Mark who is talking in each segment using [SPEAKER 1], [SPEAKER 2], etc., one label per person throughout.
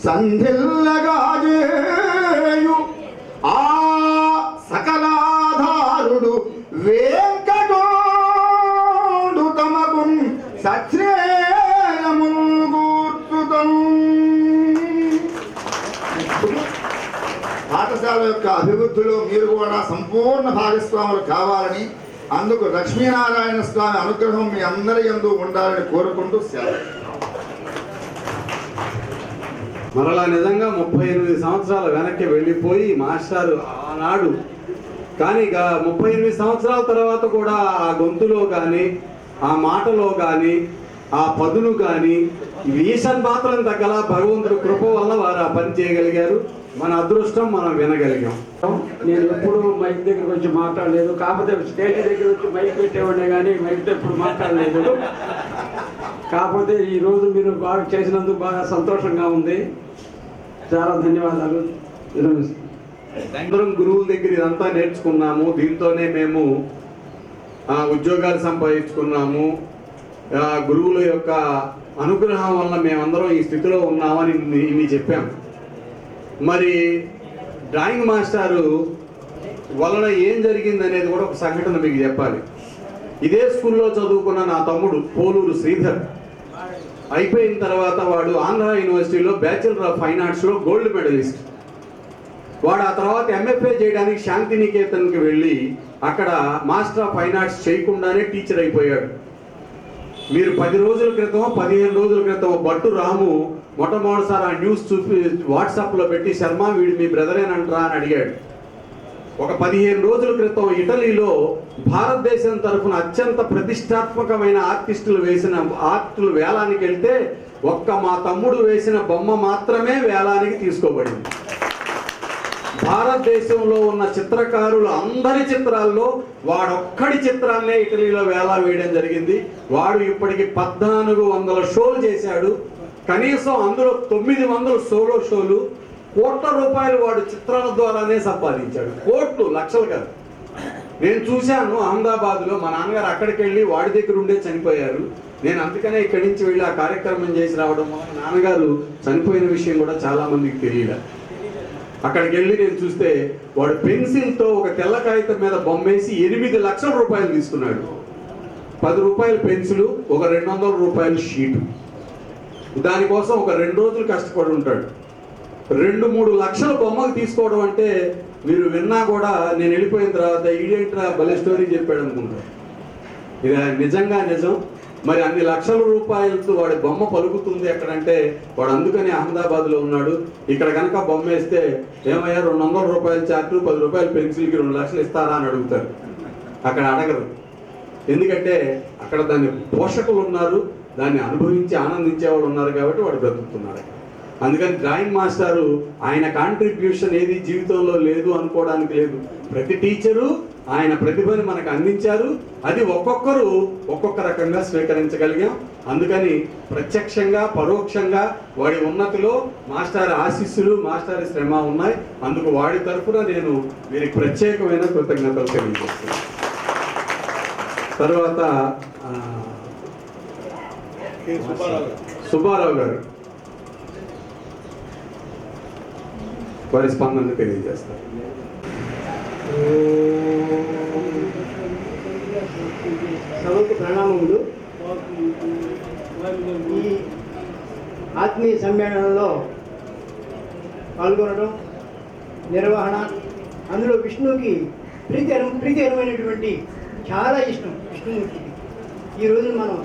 [SPEAKER 1] సంధిల్లగాజేయు ఆ సకలాధారుడు వెంకటోడు తమకు సశ్రేయముల్ గూర్చుతన్. పాఠశాల యొక్క అభివృద్ధిలో మీరు కూడా సంపూర్ణ భాగస్వాములు కావాలని, అందుకు లక్ష్మీనారాయణ స్వామి అనుగ్రహం మీ అందరి యందు ఉండాలని కోరుకుంటూ సెలవు.
[SPEAKER 2] మరలా నిజంగా 38 సంవత్సరాల వెనక్కి వెళ్ళిపోయి మాస్టారు ఆనాడు, కానీ 38 సంవత్సరాల తర్వాత కూడా ఆ గొంతులో కానీ, ఆ మాటలో కానీ, ఆ పదులు కానీ వీషన్ మాత్రం తగ్గల భగవంతుడి కృప వల్ల వారు ఆ పని చేయగలిగారు. మన అదృష్టం, మనం వినగలిగాం.
[SPEAKER 3] నేను ఎప్పుడు మైక్ దగ్గరకు వచ్చి మాట్లాడలేదు, కాకపోతే స్టేజ్ దగ్గర వచ్చి మైక్ పెట్టేవాడే కానీ మైక్తో ఎప్పుడు మాట్లాడలేదు. కాకపోతే ఈరోజు మీరు బాగా చేసినందుకు బాగా సంతోషంగా ఉంది. చాలా ధన్యవాదాలు.
[SPEAKER 2] అందరం గురువుల దగ్గర ఇదంతా నేర్చుకున్నాము. దీంతోనే మేము ఉద్యోగాలు సంపాదించుకున్నాము. గురువుల యొక్క అనుగ్రహం వల్ల మేమందరం ఈ స్థితిలో ఉన్నామని ఇన్ని చెప్పాము. మరి డ్రాయింగ్ మాస్టారు వలన ఏం జరిగింది అనేది కూడా ఒక సంఘటన మీకు చెప్పాలి. ఇదే స్కూల్లో చదువుకున్న నా తమ్ముడు పోలూరు శ్రీధర్ అయిపోయిన తర్వాత వాడు ఆంధ్ర యూనివర్సిటీలో బ్యాచిలర్ ఆఫ్ ఫైన్ ఆర్ట్స్లో గోల్డ్ మెడలిస్ట్. వాడు ఆ తర్వాత ఎంఎఫ్ఏ చేయడానికి శాంతినికేతన్కి వెళ్ళి అక్కడ మాస్టర్ ఆఫ్ ఫైన్ ఆర్ట్స్ చేయకుండానే టీచర్ అయిపోయాడు. మీరు 10 రోజుల క్రితం 15 రోజుల క్రితం బట్టు రాము మొట్టమొదటిసారి ఆ న్యూస్ చూపి వాట్సాప్లో పెట్టి, శర్మ వీడు మీ బ్రదరేనంటరా అని అడిగాడు. ఒక 15 రోజుల క్రితం ఇటలీలో భారతదేశం తరఫున అత్యంత ప్రతిష్టాత్మకమైన ఆర్టిస్టులు వేసిన ఆర్టులు వేలానికి వెళ్తే ఒక్క మా తమ్ముడు వేసిన బొమ్మ మాత్రమే వేలానికి తీసుకోబడింది. భారతదేశంలో ఉన్న చిత్రకారులు అందరి చిత్రాల్లో వాడొక్కడి చిత్రాన్నే ఇటలీలో వేలా వేయడం జరిగింది. వాడు ఇప్పటికి 1400 షోలు చేశాడు. కనీసం అందులో 900 సోలో షోలు. కోట్ల రూపాయలు వాడు చిత్రాల ద్వారానే సంపాదించాడు. కోట్లు, లక్షలు కాదు. నేను చూశాను అహ్మదాబాద్లో. మా నాన్నగారు అక్కడికి వెళ్ళి వాడి దగ్గర ఉండే చనిపోయారు. నేను అందుకనే ఇక్కడి నుంచి వెళ్ళి ఆ కార్యక్రమం చేసి రావడం వల్ల నాన్నగారు చనిపోయిన విషయం కూడా చాలా మందికి తెలియదు. అక్కడికి వెళ్ళి నేను చూస్తే వాడు పెన్సిల్తో ఒక తెల్ల కాగితం మీద బొమ్మేసి 8 లక్షల రూపాయలు తీసుకున్నాడు. 10 రూపాయల పెన్సిలు, ఒక 200 రూపాయల షీటు. దానికోసం ఒక 2 రోజులు కష్టపడి ఉంటాడు. 2-3 లక్షల బొమ్మకు తీసుకోవడం అంటే మీరు విన్నా కూడా నేను వెళ్ళిపోయిన తర్వాత ఈడేంట్రా భలే స్టోరీ చెప్పాడు అనుకుంటారు. ఇది నిజంగా నిజం. మరి అన్ని లక్షల రూపాయలతో వాడి బొమ్మ పలుకుతుంది ఎక్కడంటే వాడు అందుకని అహ్మదాబాద్లో ఉన్నాడు. ఇక్కడ కనుక బొమ్మ వేస్తే ఏమయ్యా 200 రూపాయల చార్టు, 10 రూపాయల పెన్సిల్కి 2 లక్షలు ఇస్తారా అని అడుగుతారు. అక్కడ అడగరు. ఎందుకంటే అక్కడ దాని పోషకులు ఉన్నారు, దాన్ని అనుభవించి ఆనందించేవాళ్ళు ఉన్నారు కాబట్టి వాడు బ్రతుకుతున్నాడు. అందుకని డ్రాయింగ్ మాస్టారు ఆయన కాంట్రిబ్యూషన్ ఏది జీవితంలో లేదు అనుకోవడానికి లేదు. ప్రతి టీచరు ఆయన ప్రతిభని మనకు అందించారు. అది ఒక్కొక్కరు ఒక్కొక్క రకంగా స్వీకరించగలిగాం. అందుకని ప్రత్యక్షంగా పరోక్షంగా వాడి ఉన్నతిలో మాస్టర్ ఆశీస్సులు, మాస్టర్ శ్రమ ఉన్నాయి. అందుకు వాడి తరఫున నేను వీరికి ప్రత్యేకమైన కృతజ్ఞతలు తెలియజేస్తున్నాను. తర్వాత సుబ్బారావు గారు వారి స్పందన తెలియజేస్తారు.
[SPEAKER 4] సభకు ప్రణామములు. ఈ ఆత్మీయ సమ్మేళనంలో పాల్గొనడం, నిర్వహణ, అందులో విష్ణువుకి ప్రీతికరమైనటువంటి చాలా ఇష్టం విష్ణుమూర్తికి. ఈరోజు మనం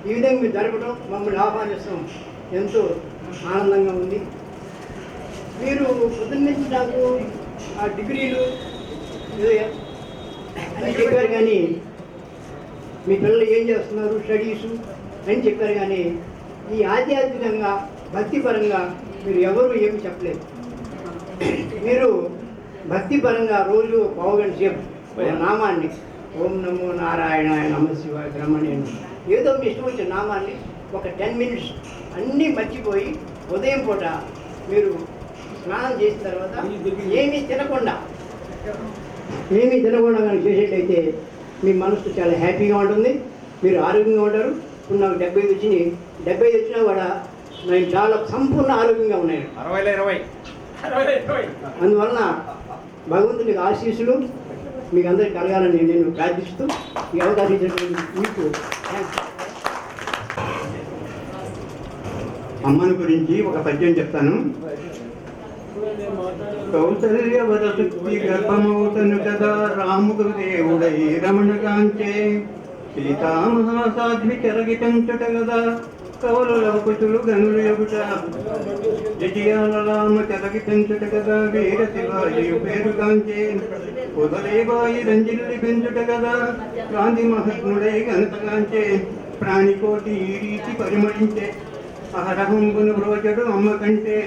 [SPEAKER 4] ఈ విధంగా మీరు జరపడం, మమ్మల్ని ఆహ్వానిస్తాం, ఎంతో ఆనందంగా ఉంది. మీరు పొద్దున్న నుంచి నాకు ఆ డిగ్రీలు అని చెప్పారు, కానీ మీ పిల్లలు ఏం చేస్తున్నారు స్టడీసు అని చెప్పారు, కానీ ఈ ఆధ్యాత్మికంగా భక్తిపరంగా మీరు ఎవరు ఏమి చెప్పలేదు. మీరు భక్తిపరంగా రోజు 1/2 గంట సేపు నామాన్ని ఓం నమో నారాయణ నమ శివాయ బ్రహ్మణ్యం ఏదో మీ ఇష్టం వచ్చిన నామాన్ని ఒక 10 మినిట్స్ అన్నీ మర్చిపోయి ఉదయం పూట మీరు స్నానం చేసిన తర్వాత ఏమీ తినకుండా కానీ చేసేటైతే మీ మనసు చాలా హ్యాపీగా ఉంటుంది, మీరు ఆరోగ్యంగా ఉంటారు. ఇప్పుడు నాకు 75 వచ్చినాయి. 75 వచ్చినా కూడా నేను చాలా సంపూర్ణ ఆరోగ్యంగా ఉన్నాను.
[SPEAKER 3] 60-20
[SPEAKER 4] అందువలన భగవంతునికి ఆశీస్సులు మీకు అందరికి కలగాలని నేను ప్రార్థిస్తూ ఈ అవకాశం ఇచ్చినటువంటి మీకు థాంక్స్. అమ్మని గురించి ఒక పద్యం చెప్తాను. కౌసల్య వరశక్తి గర్భమౌతను కదా రాముడు దేవుడై రమణగాంచే సీతామహాసాధ్వి చెరగితంచుట కదా కౌలుల కుచులు గనులు ఎగుట విజయాల రామ చెరగితంచుట కదా వీర శివాజీ పేరుగాంచే కుదలేబాయి రంజిల్లి పెంచుట కదా గాంధీ మహాత్ముడై ఘనతగాంచే ప్రాణికోటి ఈ రీతి పరిమళించే అహరహంబును రోజడు అమ్మ కంటే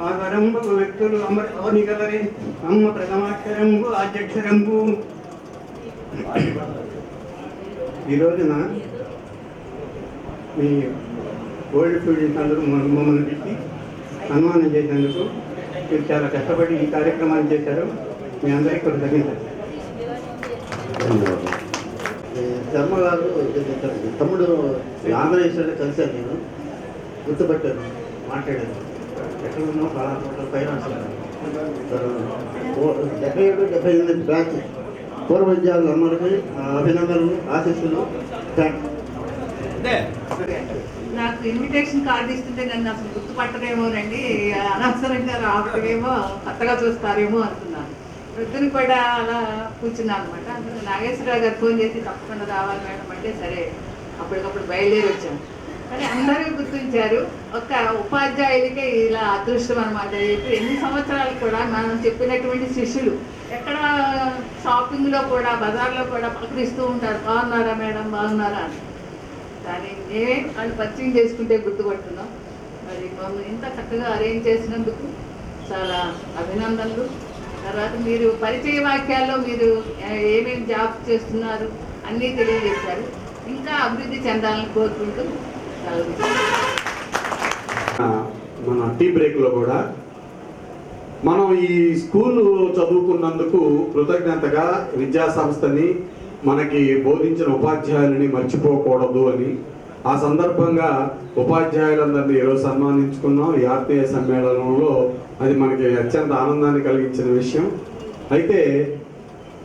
[SPEAKER 4] ఆదరంబు వ్యక్తులు అమరగలరే అమ్మ ప్రథమాక్షరంబు ఆద్యక్షరంబు. ఈ రోజున మీ ఓల్డ్ స్టూడెంట్స్ అందరూ మమ్మల్ని పిలిచి సన్మానం చేసేందుకు మీరు చాలా కష్టపడి ఈ కార్యక్రమాన్ని చేశారు. మీ అందరికీ కృతజ్ఞతలు.
[SPEAKER 5] శర్మ గారు తమ్ముడు ఆంధ్రప్రదేశ్లో కలిశాను, నేను గుర్తుపట్టాను, మాట్లాడాను. ఎక్కడ ఉన్నావు కళాకోట ఫైనాన్స్ 77-78 బ్యాచ్ పూర్వ విద్యార్థులు అందరికీ అభినందనలు, ఆశీస్సులు.
[SPEAKER 6] నాకు ఇన్విటేషన్ కార్డు ఇస్తుంటే నన్ను అసలు గుర్తుపట్టరేమోనండి, అనవసరంగా రావటమేమో, కొత్తగా చూస్తారేమో అనుకున్నాను. వృద్ధుని కూడా అలా కూర్చున్నాను అనమాట. అందులో నాగేశ్వరరావు గారు ఫోన్ చేసి తప్పకుండా రావాలి మేడం అంటే సరే అప్పటికప్పుడు బయలుదేరి వచ్చాను. కానీ అందరూ గుర్తించారు, ఒక ఉపాధ్యాయులకే ఇలా అదృష్టం అనమాట. ఎన్ని సంవత్సరాలు కూడా మనం చెప్పినటువంటి శిష్యులు ఎక్కడ షాపింగ్లో కూడా బజార్లో కూడా పలకరిస్తూ ఉంటారు, బాగున్నారా మేడం బాగున్నారా అని. కానీ మేమే వాళ్ళు పరిచయం చేసుకుంటే గుర్తుపడుతున్నాం. మరి మమ్మల్ని ఇంత చక్కగా అరేంజ్ చేసినందుకు చాలా అభినందనలు. తర్వాత మీరు పరిచయ వాక్యాల్లో మీరు ఏమేమి జాబ్ చేస్తున్నారు అన్నీ తెలియజేశారు. ఇంకా అభివృద్ధి చెందాలని కోరుకుంటూ
[SPEAKER 2] మన టీ బ్రేక్లో కూడా మనం ఈ స్కూల్ చదువుకున్నందుకు కృతజ్ఞతగా విద్యా సంస్థని మనకి బోధించిన ఉపాధ్యాయులని మర్చిపోకూడదు అని ఆ సందర్భంగా ఉపాధ్యాయులందరినీ ఈరోజు సన్మానించుకున్నాం. ఈ ఆత్మీయ సమ్మేళనంలో అది మనకి అత్యంత ఆనందాన్ని కలిగించిన విషయం. అయితే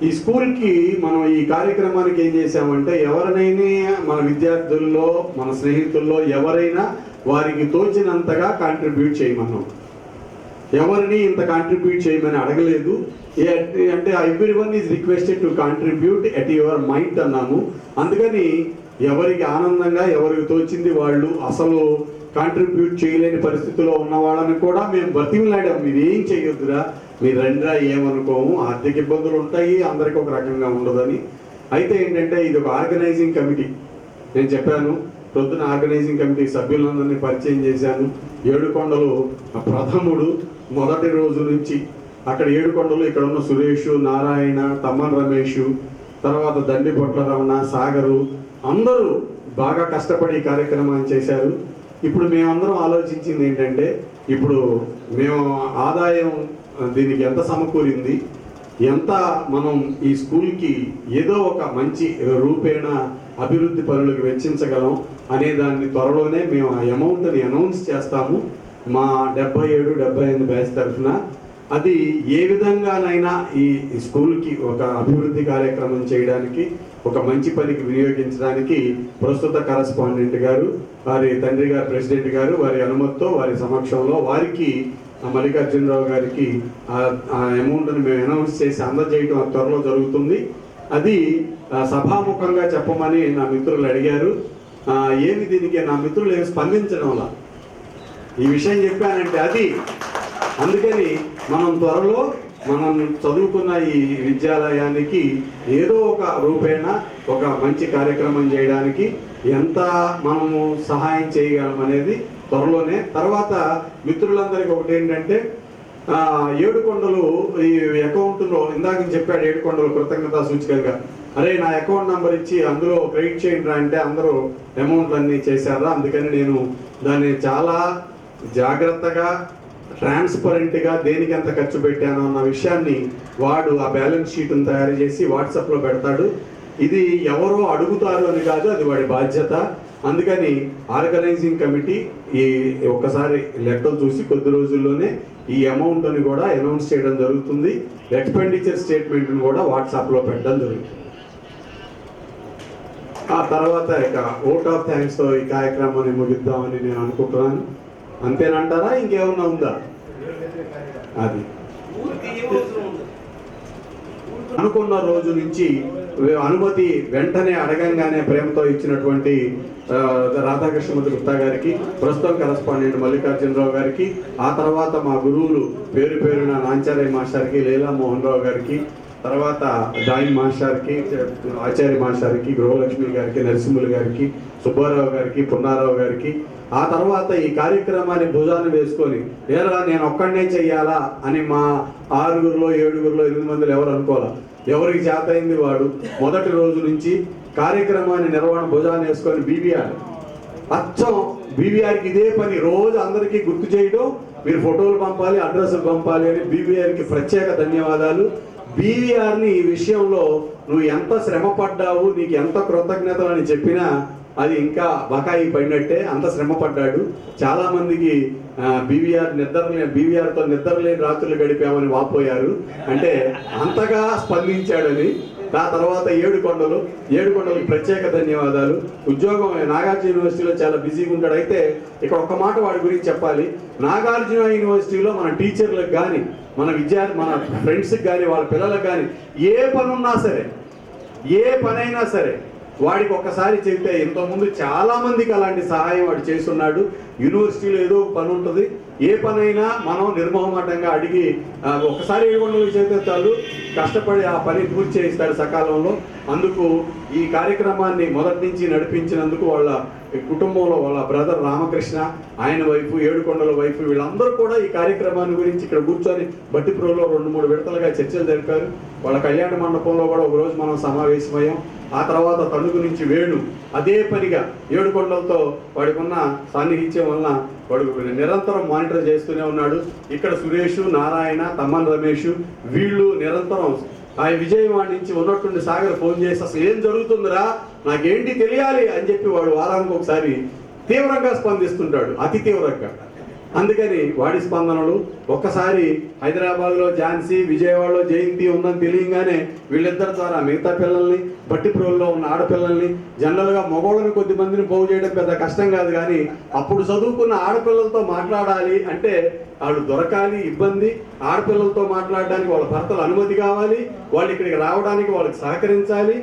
[SPEAKER 2] ఈ స్కూల్కి మనం ఈ కార్యక్రమానికి ఏం చేసామంటే ఎవరినైనా మన విద్యార్థుల్లో మన స్నేహితుల్లో ఎవరైనా వారికి తోచినంతగా కాంట్రిబ్యూట్ చేయమన్నాం. ఎవరిని ఇంత కాంట్రిబ్యూట్ చేయమని అడగలేదు. అంటే everyone is requested to contribute at your mind అన్నాము. అందుకని ఎవరికి ఆనందంగా ఎవరికి తోచింది వాళ్ళు అసలు కాంట్రిబ్యూట్ చేయలేని పరిస్థితిలో ఉన్న వాళ్ళని కూడా మేము బతిమలాడాం, మీరు ఏం చేయొద్దురా, మీరు రండిరా, ఏమనుకోము, ఆర్థిక ఇబ్బందులు ఉంటాయి, అందరికీ ఒక రకంగా ఉండదని. అయితే ఏంటంటే ఇది ఒక ఆర్గనైజింగ్ కమిటీ. నేను చెప్పాను ప్రొద్దున ఆర్గనైజింగ్ కమిటీ సభ్యులందరినీ పరిచయం చేశాను. ఏడుకొండలు ప్రథముడు మొదటి రోజు నుంచి అక్కడ ఏడుకొండలు ఇక్కడ ఉన్న సురేష్, నారాయణ, తమ్మన్ రమేష్, తర్వాత దండి పొట్ల రమణ, సాగరు అందరూ బాగా కష్టపడి కార్యక్రమాన్ని చేశారు. ఇప్పుడు మేమందరం ఆలోచించింది ఏంటంటే ఇప్పుడు మేము ఆదాయం దీనికి ఎంత సమకూరింది, ఎంత మనం ఈ స్కూల్కి ఏదో ఒక మంచి రూపేణ అభివృద్ధి పనులకు వెచ్చించగలం అనే దాన్ని త్వరలోనే మేము ఆ అమౌంట్ని అనౌన్స్ చేస్తాము మా 77-78 బ్యాచ్ తరఫున. అది ఏ విధంగానైనా ఈ స్కూల్కి ఒక అభివృద్ధి కార్యక్రమం చేయడానికి, ఒక మంచి పనికి వినియోగించడానికి ప్రస్తుత కరస్పాండెంట్ గారు, వారి తండ్రి గారు ప్రెసిడెంట్ గారు వారి అనుమతితో వారి సమక్షంలో వారికి మల్లికార్జునరావు గారికి ఆ అమౌంట్ని మేము అనౌన్స్ చేసి అందజేయడం త్వరలో జరుగుతుంది. అది సభాముఖంగా చెప్పమని నా మిత్రులు అడిగారు. ఏమి దీనికి నా మిత్రులు ఏమి స్పందించడంలా ఈ విషయం చెప్పానంటే అది అందుకని మనం త్వరలో మనం చదువుకున్న ఈ విద్యాలయానికి ఏదో ఒక రూపేణ ఒక మంచి కార్యక్రమం చేయడానికి ఎంత మనము సహాయం చేయగలం అనేది త్వరలోనే. తర్వాత మిత్రులందరికీ ఒకటి ఏంటంటే ఏడుకొండలు ఈ అకౌంట్లో ఇందాక చెప్పాడు ఏడుకొండలు కృతజ్ఞతా సూచికగా, అరే నా అకౌంట్ నెంబర్ ఇచ్చి అందులో క్రెడిట్ చేయండి అంటే అందరూ అమౌంట్లు అన్నీ చేశారా. అందుకని నేను దాన్ని చాలా జాగ్రత్తగా ట్రాన్స్పరెంట్గా దేనికి ఎంత ఖర్చు పెట్టాను అన్న విషయాన్ని వాడు ఆ బ్యాలెన్స్ షీట్ను తయారు చేసి వాట్సాప్లో పెడతాడు. ఇది ఎవరో అడుగుతారు అని కాదు, అది వాడి బాధ్యత. అందుకని ఆర్గనైజింగ్ కమిటీ ఈ ఒక్కసారి లెక్కలు చూసి కొద్ది రోజుల్లోనే ఈ అమౌంట్ని కూడా అనౌన్స్ చేయడం జరుగుతుంది. ఎక్స్పెండిచర్ స్టేట్మెంట్ని కూడా వాట్సాప్లో పెట్టడం జరుగుతుంది. ఆ తర్వాత ఇక ఓట్ ఆఫ్ థ్యాంక్స్తో ఈ కార్యక్రమాన్ని ముగిద్దామని నేను అనుకుంటున్నాను. అంతేనంటారా, ఇంకేమన్నా ఉందా? అది అనుకున్న రోజు నుంచి అనుమతి వెంటనే అడగంగానే ప్రేమతో ఇచ్చినటువంటి రాధాకృష్ణమూర్తి గుప్తా గారికి, ప్రస్తుతం కరస్పాండెంట్ మల్లికార్జునరావు గారికి, ఆ తర్వాత మా గురువులు పేరు పేరున నాంచారయ్య మాస్టర్కి, లీలా మోహన్ రావు గారికి, తర్వాత జాయిన్ మాస్టర్కి, ఆచార్య మాస్టర్కి, గృహలక్ష్మి గారికి, నరసింహులు గారికి, సుబ్బారావు గారికి, పున్నారావు గారికి, ఆ తర్వాత ఈ కార్యక్రమాన్ని భుజాన్ని వేసుకొని ఏరా నేను ఒక్కడనే చెయ్యాలా అని మా 6గురిలో 7గురిలో 8 మందిలో ఎవరు అనుకోవాలా. ఎవరికి చేత అయింది వాడు మొదటి రోజు నుంచి కార్యక్రమాన్ని నిర్వహణ భుజాన్ని వేసుకొని బీవీఆర్ అచ్చం బీవీఆర్కి ఇదే పని, రోజు అందరికీ గుర్తు చేయడం, మీరు ఫోటోలు పంపాలి, అడ్రస్లు పంపాలి అని బీవీఆర్కి ప్రత్యేక ధన్యవాదాలు. బీవీఆర్ని ఈ విషయంలో నువ్వు ఎంత శ్రమ పడ్డావు, నీకు ఎంత కృతజ్ఞతలు అని చెప్పినా అది ఇంకా బకాయి పడినట్టే. అంత శ్రమ పడ్డాడు. చాలా మందికి బీవీఆర్తో నిద్రలేని రాత్రులు గడిపామని వాపోయారు. అంటే అంతగా స్పందించాడని. ఆ తర్వాత ఏడుకొండలకు ప్రత్యేక ధన్యవాదాలు. ఉద్యోగం నాగార్జున యూనివర్సిటీలో చాలా బిజీగా ఉంటాడు. అయితే ఇక్కడ ఒక్క మాట వాడి గురించి చెప్పాలి. నాగార్జున యూనివర్సిటీలో మన టీచర్లకు కానీ, మన ఫ్రెండ్స్కి కానీ, వాళ్ళ పిల్లలకు కానీ ఏ పనున్నా సరే, ఏ పనైనా సరే వాడికి ఒక్కసారి చెప్తే ఇంతకుముందు చాలా మందికి అలాంటి సహాయం వాడు చేస్తున్నాడు. యూనివర్సిటీలో ఏదో ఒక పని ఉంటుంది, ఏ పనైనా మనం నిర్మోహమాటంగా అడిగి ఒకసారి 7 చేస్తే చాలు, కష్టపడి ఆ పని పూర్తి చేయిస్తాడు సకాలంలో. అందుకు ఈ కార్యక్రమాన్ని మొదటి నుంచి నడిపించినందుకు వాళ్ళ కుటుంబంలో వాళ్ళ బ్రదర్ రామకృష్ణ, ఆయన వైపు, ఏడుకొండల వైపు, వీళ్ళందరూ కూడా ఈ కార్యక్రమాన్ని గురించి ఇక్కడ కూర్చొని బట్టిప్రోలో 2-3 విడతలుగా చర్చలు జరిపారు. వాళ్ళ కళ్యాణ మండపంలో కూడా ఒకరోజు మనం సమావేశమయ్యాం. ఆ తర్వాత తణుకు నుంచి వేణు అదే పనిగా ఏడుకొండలతో వాడికి ఉన్న సాన్నిహిత్యం వలన వాడు నిరంతరం మానిటర్ చేస్తూనే ఉన్నాడు. ఇక్కడ సురేష్, నారాయణ, తమ్మన్ రమేష్ వీళ్ళు నిరంతరం ఆ విజయవాడ నుంచి ఉన్నట్టుండి సాగర్ ఫోన్ చేసి అసలు ఏం జరుగుతుందిరా, నాకేంటి తెలియాలి అని చెప్పి వాడు వారానికి ఒకసారి తీవ్రంగా స్పందిస్తుంటాడు, అతి తీవ్రంగా. అందుకని వాడి స్పందనలు ఒక్కసారి హైదరాబాద్లో ఝాన్సీ, విజయవాడలో జయంతి ఉందని తెలియగానే వీళ్ళిద్దరి ద్వారా మిగతా పిల్లల్ని, బట్టిప్రోల్లో ఉన్న ఆడపిల్లల్ని, జనరల్గా మగవాళ్ళని కొద్ది మందిని పోగు చేయడం పెద్ద కష్టం కాదు, కానీ అప్పుడు చదువుకున్న ఆడపిల్లలతో మాట్లాడాలి అంటే వాళ్ళు దొరకాలి, ఇబ్బంది. ఆడపిల్లలతో మాట్లాడడానికి వాళ్ళ భర్తలు అనుమతి కావాలి, వాళ్ళు ఇక్కడికి రావడానికి వాళ్ళకి సహకరించాలి.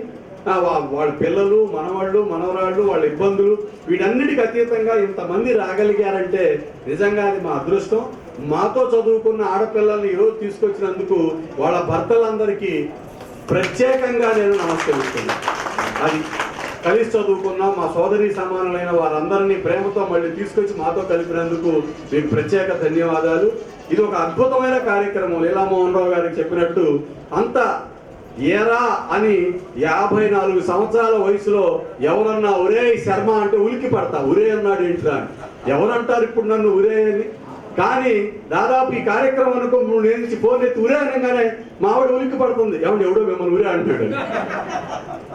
[SPEAKER 2] వాళ్ళ పిల్లలు, మనవాళ్ళు, మనవరాళ్ళు, వాళ్ళ ఇబ్బందులు, వీటన్నిటికి అతీతంగా ఇంతమంది రాగలిగారంటే నిజంగా అది మా అదృష్టం. మాతో చదువుకున్న ఆడపిల్లల్ని ఈరోజు తీసుకొచ్చినందుకు వాళ్ళ భర్తలందరికీ ప్రత్యేకంగా నేను నమస్కరిస్తున్నాను. అది కలిసి చదువుకున్న మా సోదరి సమానులైన వారందరినీ ప్రేమతో మళ్ళీ తీసుకొచ్చి మాతో కలిపినందుకు మీకు ప్రత్యేక ధన్యవాదాలు. ఇది ఒక అద్భుతమైన కార్యక్రమం. లీలామోహన్ రావు గారికి చెప్పినట్టు అంత ఏరా అని 54 సంవత్సరాల వయసులో ఎవరన్నా ఒరే శర్మ అంటే ఉలికి పడతా, ఉరే అన్నాడు ఏంట్రా అని. ఎవరంటారు ఇప్పుడు నన్ను ఉరే అని? కానీ దాదాపు ఈ కార్యక్రమం అనుకో నేను ఫోన్ ఎత్తి ఉరే అనగానే మా ఆవిడ ఉలికి పడుతుంది, ఎవడో మిమ్మల్ని ఉరే అంటాడు.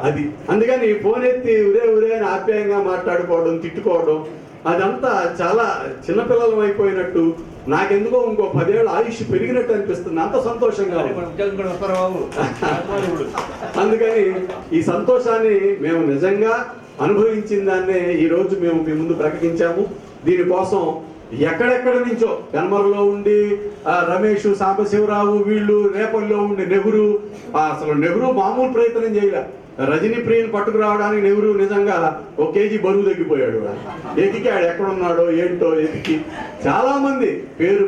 [SPEAKER 2] అది అందుకని ఫోన్ ఎత్తి ఉరే అని ఆప్యాయంగా మాట్లాడుకోవడం, తిట్టుకోవడం, అదంతా చాలా చిన్నపిల్లలం అయిపోయినట్టు. నాకెందుకో ఇంకో 10 ఏళ్ళ ఆయుష్ పెరిగినట్టు అనిపిస్తుంది, అంత సంతోషంగా. అందుకని ఈ సంతోషాన్ని మేము నిజంగా అనుభవించిన దాన్నే ఈరోజు మేము మీ ముందు ప్రకటించాము. దీనికోసం ఎక్కడెక్కడ నుంచో పెన్మరలో ఉండి రమేష్, సాంబశివరావు, వీళ్ళు రేపల్లో ఉండి అసలు నెహ్రూ మామూలు ప్రయత్నం చేయలే. రజనీ ప్రియని పట్టుకురావడానికి నెహ్రూ నిజంగా 1 కేజీ బరువు తగ్గిపోయాడు. ఎక్కికాడు, ఎక్కడున్నాడో ఏంటో ఎక్కి. చాలా మంది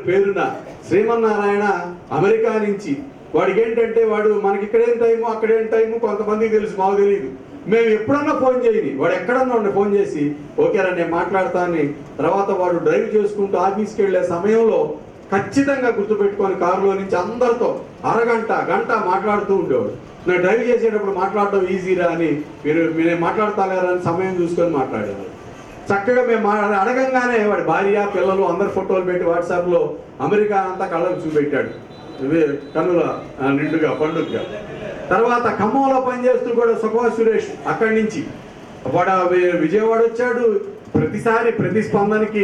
[SPEAKER 2] పేరున శ్రీమన్నారాయణ అమెరికా నుంచి, వాడికి ఏంటంటే వాడు మనకి ఇక్కడేం టైము అక్కడేం టైము కొంతమందికి తెలుసు, మాకు తెలియదు. మేము ఎప్పుడన్నా ఫోన్ చేయని, వాడు ఎక్కడన్నా ఉండి ఫోన్ చేసి ఓకేరా నేను మాట్లాడతానని. తర్వాత వాడు డ్రైవ్ చేసుకుంటూ ఆఫీస్కి వెళ్ళే సమయంలో ఖచ్చితంగా గుర్తుపెట్టుకొని కారులో నుంచి అందరితో గంట మాట్లాడుతూ ఉండేవాడు. నేను డ్రైవ్ చేసేటప్పుడు మాట్లాడటం ఈజీరా అని మీరు మాట్లాడతారా అని సమయం చూసుకొని మాట్లాడేవాడు. చక్కగా మేము అడగంగానే వాడి భార్య, పిల్లలు అందరు ఫోటోలు పెట్టి వాట్సాప్లో అమెరికా అంతా కళ్ళకు చూపెట్టాడు, కన్నుల నిండుగా పండుగగా. తర్వాత ఖమ్మంలో పనిచేస్తూ కూడా సుఖవా సురేష్ అక్కడి నుంచి వాడు విజయవాడ వచ్చాడు, ప్రతిసారి ప్రతిస్పందనకి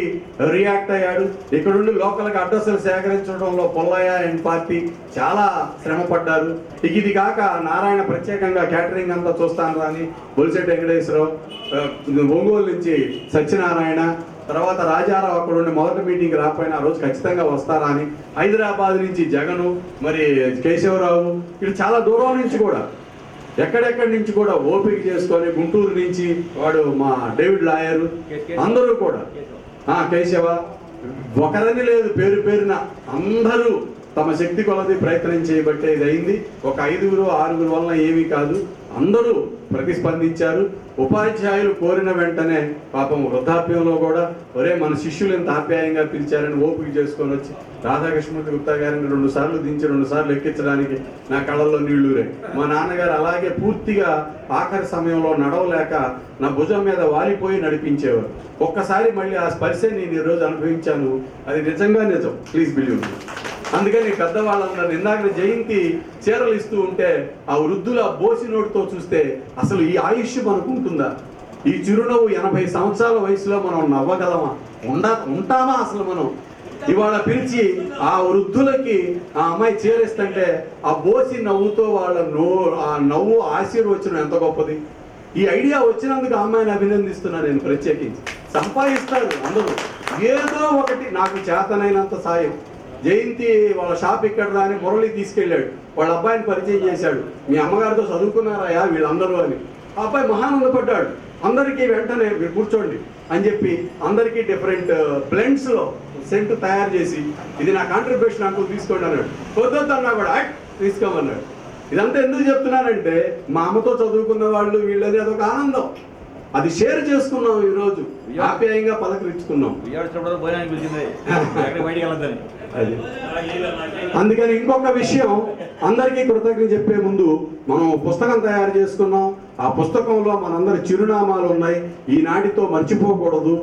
[SPEAKER 2] రియాక్ట్ అయ్యాడు. ఇక్కడుండి లోకల్గా అడ్రస్లు సేకరించడంలో పొల్లయ్య అండ్ పార్టీ చాలా శ్రమ పడ్డారు. ఇది కాక నారాయణ ప్రత్యేకంగా క్యాటరింగ్ అంతా చూస్తాను అని బొలిశెట్టి వెంకటేశ్వరరావు, ఒంగోలు నుంచి సత్యనారాయణ, తర్వాత రాజారావు అక్కడ ఉండి మొదటి మీటింగ్ రాకపోయినా ఆ రోజు ఖచ్చితంగా వస్తారా అని, హైదరాబాద్ నుంచి జగను, మరి కేశవరావు, ఇటు చాలా దూరం నుంచి కూడా ఎక్కడెక్కడి నుంచి కూడా ఓపిక చేసుకొని, గుంటూరు నుంచి వాడు మా డేవిడ్ లాయరు, అందరూ కూడా కేశవ, ఒకరని లేదు, పేరు పేరున అందరూ తమ శక్తి కొలది ప్రయత్నం చేయబట్టే ఇది అయింది. ఒక 5-6 వలన ఏమీ కాదు, అందరూ ప్రతిస్పందించారు. ఉపాధ్యాయులు కోరిన వెంటనే పాపం వృద్ధాప్యంలో కూడా ఒరే మన శిష్యులు ఎంత ఆప్యాయంగా పిలిచారని ఓపిక చేసుకొని వచ్చి రాధాకృష్ణమూర్తి గుప్తా గారిని 2 సార్లు దించి 2 సార్లు ఎక్కించడానికి నా కళ్ళల్లో నీళ్లురే. మా నాన్నగారు అలాగే పూర్తిగా ఆఖరి సమయంలో నడవలేక నా భుజం మీద వాలిపోయి నడిపించేవారు. ఒక్కసారి మళ్ళీ ఆ స్పర్శ నేను ఈరోజు అనుభవించాను, అది నిజంగా నిజం, ప్లీజ్ బిలీవ్ మీ. అందుకని పెద్దవాళ్ళందరూ ఇందాక జయంతి చీరలు ఇస్తూ ఉంటే ఆ వృద్ధుల బోసి నోటితో చూస్తే అసలు ఈ ఆయుష్ మనకు ఉంటుందా? ఈ చిరునవ్వు 80 సంవత్సరాల వయసులో మనం నవ్వగలమా? ఉంటామా అసలు మనం? ఇవాళ పిలిచి ఆ వృద్ధులకి ఆ అమ్మాయి చీరిస్తుంటే ఆ బోసి నవ్వుతో వాళ్ళ ఆ నవ్వు ఆశీర్వచనం ఎంత గొప్పది. ఈ ఐడియా వచ్చినందుకు ఆ అమ్మాయిని అభినందిస్తున్నాను నేను ప్రత్యేకించి. సంపాదిస్తారు అందరూ ఏదో ఒకటి, నాకు చేతనైనంత సాయం. జయంతి వాళ్ళ షాప్ ఇక్కడ రాని మురళి తీసుకెళ్ళాడు, వాళ్ళ అబ్బాయిని పరిచయం చేశాడు. మీ అమ్మగారితో చదువుకున్నారాయా వీళ్ళందరూ అని. ఆ అబ్బాయి మహానందపడ్డాడు. అందరికీ వెంటనే మీరు కూర్చోండి అని చెప్పి అందరికీ డిఫరెంట్ బ్లెండ్స్లో సెంట్ తయారు చేసి ఇది నా కాంట్రిబ్యూషన్ అంటూ తీసుకోండి అన్నాడు. వద్దొద్దన్నా కూడా తీసుకోమన్నాడు. ఇదంతా ఎందుకు చెప్తున్నానంటే మా అమ్మతో చదువుకున్న వాళ్ళు వీళ్ళది అదొక ఆనందం, అది షేర్ చేసుకున్నాం. ఈరోజు ఆప్యాయంగా పలకరించుకున్నాం. అందుకని ఇంకొక విషయం అందరికీ కృతజ్ఞత చెప్పే ముందు, మనం పుస్తకం తయారు చేసుకున్నాం. ఆ పుస్తకంలో మనందరి చిరునామాలు ఉన్నాయి. ఈనాటితో మర్చిపోకూడదు.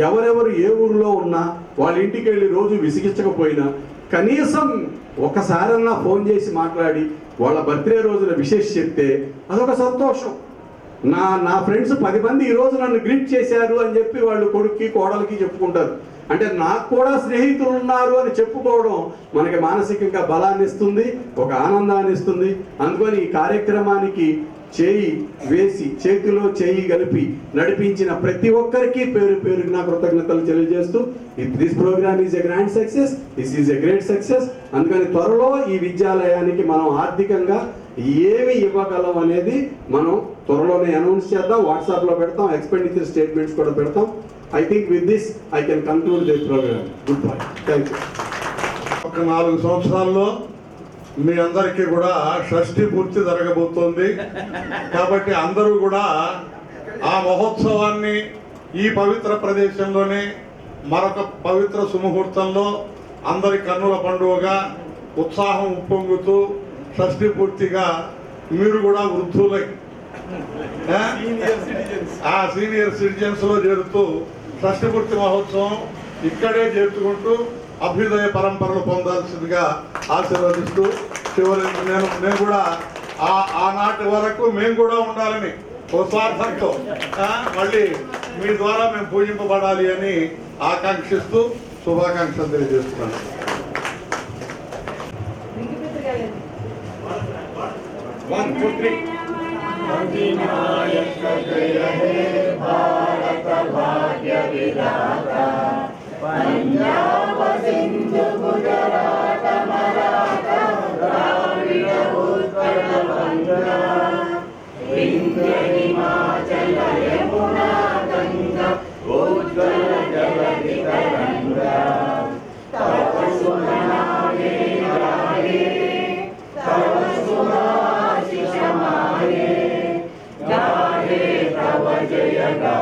[SPEAKER 2] ఎవరెవరు ఏ ఊరిలో ఉన్నా వాళ్ళ ఇంటికి వెళ్ళి రోజు విసిగించకపోయినా కనీసం ఒకసారన్నా ఫోన్ చేసి మాట్లాడి వాళ్ళ బర్త్డే రోజున విశేష చెప్తే అదొక సంతోషం. నా ఫ్రెండ్స్ 10 మంది ఈరోజు నన్ను గ్రీట్ చేశారు అని చెప్పి వాళ్ళు కొడుక్కి కోడలికి చెప్పుకుంటారు. అంటే నాకు కూడా స్నేహితులు ఉన్నారు అని చెప్పుకోవడం మనకి మానసికంగా బలాన్ని ఇస్తుంది, ఒక ఆనందాన్ని ఇస్తుంది. అందుకని ఈ కార్యక్రమానికి చేయి వేసి చేతిలో చేయి కలిపి నడిపించిన ప్రతి ఒక్కరికి పేరు పేరున కృతజ్ఞతలు తెలియజేస్తూ, this program is a grand success, this is a great success. అందుకని త్వరలో ఈ విద్యాలయానికి మనం ఆర్థికంగా ఏమి ఇవ్వగలం అనేది మనం త్వరలోనే అనౌన్స్ చేద్దాం, వాట్సాప్లో పెడతాం, ఎక్స్పెండిచర్ స్టేట్మెంట్స్ కూడా పెడతాం. I think with this I can conclude this program. Goodbye. Thank you.
[SPEAKER 7] ఒక 4 సంవత్సరాల్లో మీ అందరికీ కూడా షష్ఠి పూర్తి జరగబోతోంది. కాబట్టి అందరూ కూడా ఆ మహోత్సవాన్ని ఈ పవిత్ర ప్రదేశంలోనే మరొక పవిత్ర సుముహూర్తంలో అందరి కన్నుల పండుగగా ఉత్సాహం ఉప్పొంగుతూ షష్ఠి పూర్తిగా మీరు కూడా వృద్ధులై సీనియర్ సిటిజన్స్ లో చేరుతూ షష్ఠి పూర్తి మహోత్సవం ఇక్కడే చేర్చుకుంటూ అభ్యుదయ పరంపరలు పొందాల్సిందిగా ఆశీర్వదిస్తూ చివరి నేను కూడా ఆనాటి వరకు మేము కూడా ఉండాలని ఓ స్వార్థంతో మళ్ళీ మీ ద్వారా మేము పూజింపబడాలి అని ఆకాంక్షిస్తూ శుభాకాంక్షలు తెలియజేస్తున్నాను.
[SPEAKER 2] One, two, three.
[SPEAKER 8] अधिनायक जय हे भारत भाग्य विधाता, पंजाब सिंधु गुजरात मराठा द्राविड़ उत्कल बंगा, विंध्य हिमाचल यमुना गंगा उज्ज्वल जलधि तरंगा, तव शुभ नामे गाये तव शुभाशिष माये, गाहे तव जय गाथा।